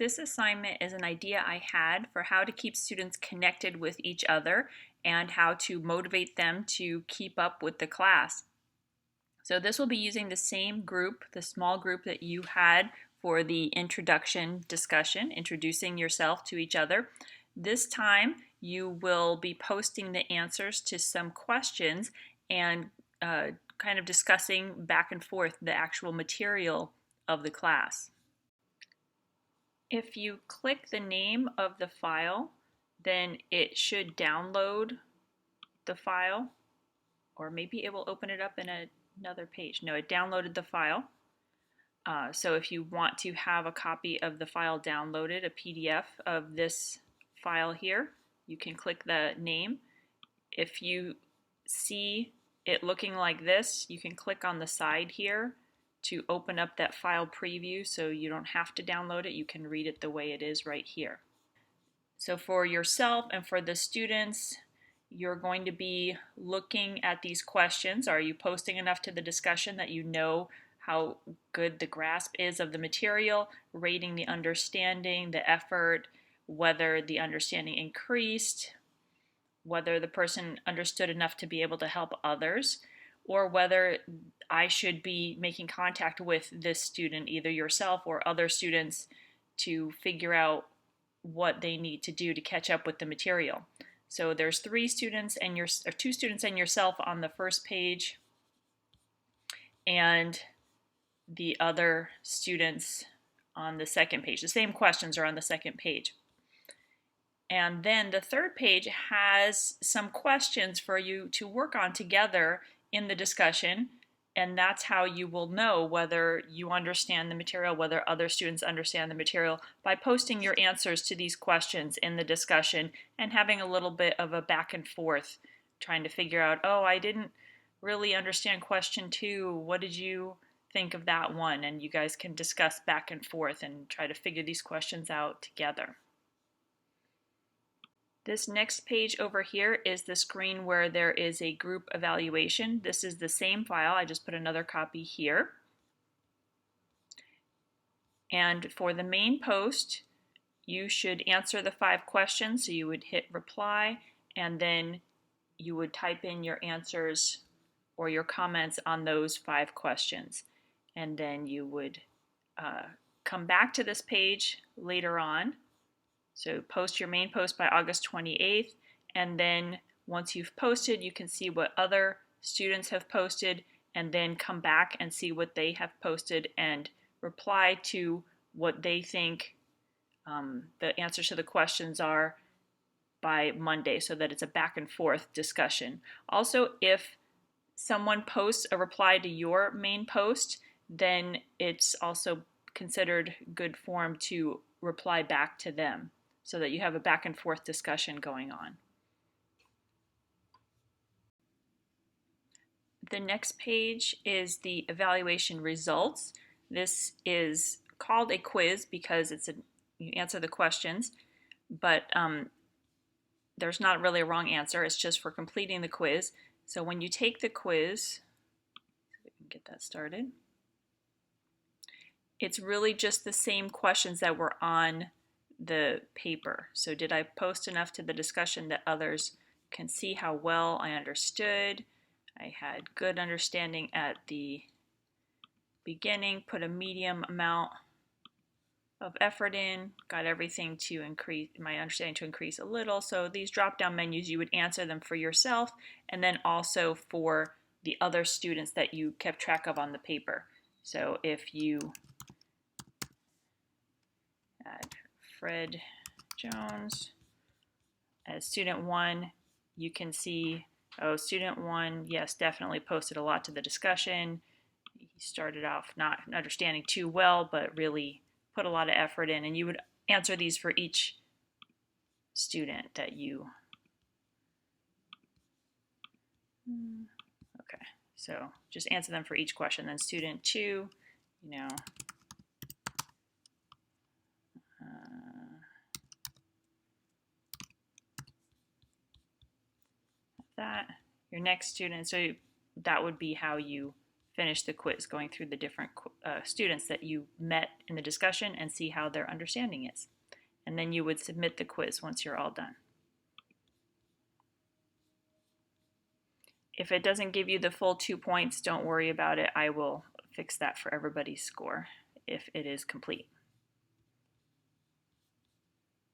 This assignment is an idea I had for how to keep students connected with each other and how to motivate them to keep up with the class. So this will be using the same group, the small group that you had for the introduction discussion, introducing yourself to each other. This time you will be posting the answers to some questions and kind of discussing back and forth the actual material of the class. If you click the name of the file, then it should download the file, or maybe it will open it up in another page. No, it downloaded the file. So if you want to have a copy of the file downloaded, a PDF of this file here, you can click the name. If you see it looking like this, you can click on the side here to open up that file preview so you don't have to download it. You can read it the way it is right here. So for yourself and for the students, you're going to be looking at these questions. Are you posting enough to the discussion that you know how good the grasp is of the material, rating the understanding, the effort, whether the understanding increased, whether the person understood enough to be able to help others, or whether I should be making contact with this student, either yourself or other students, to figure out what they need to do to catch up with the material. So there's 2 students and yourself on the first page, and the other students on the second page. The same questions are on the second page. And then the third page has some questions for you to work on together in the discussion, and that's how you will know whether you understand the material, whether other students understand the material, by posting your answers to these questions in the discussion and having a little bit of a back and forth, trying to figure out, oh, I didn't really understand question 2. What did you think of that one? And you guys can discuss back and forth and try to figure these questions out together. This next page over here is the screen where there is a group evaluation. This is the same file. I just put another copy here. And for the main post, you should answer the 5 questions. So you would hit reply, and then you would type in your answers or your comments on those 5 questions. And then you would come back to this page later on. So post your main post by August 28th, and then once you've posted, you can see what other students have posted, and then come back and see what they have posted and reply to what they think the answers to the questions are by Monday, so that it's a back and forth discussion. Also, if someone posts a reply to your main post, then it's also considered good form to reply back to them, so that you have a back and forth discussion going on. The next page is the evaluation results. This is called a quiz because you answer the questions, but there's not really a wrong answer. It's just for completing the quiz. So when you take the quiz, we can get that started. It's really just the same questions that were on the paper. So did I post enough to the discussion that others can see how well I understood? I had good understanding at the beginning, put a medium amount of effort in, got everything to increase, my understanding to increase a little. So these drop-down menus, you would answer them for yourself and then also for the other students that you kept track of on the paper. So if you add Fred Jones as student 1, you can see, oh, student 1, yes, definitely posted a lot to the discussion. He started off not understanding too well, but really put a lot of effort in, and you would answer these for each student that you, okay, so just answer them for each question. Then student 2, you know, that, your next student, so that would be how you finish the quiz, going through the different students that you met in the discussion and see how their understanding is. And then you would submit the quiz once you're all done. If it doesn't give you the full 2 points, don't worry about it. I will fix that for everybody's score if it is complete.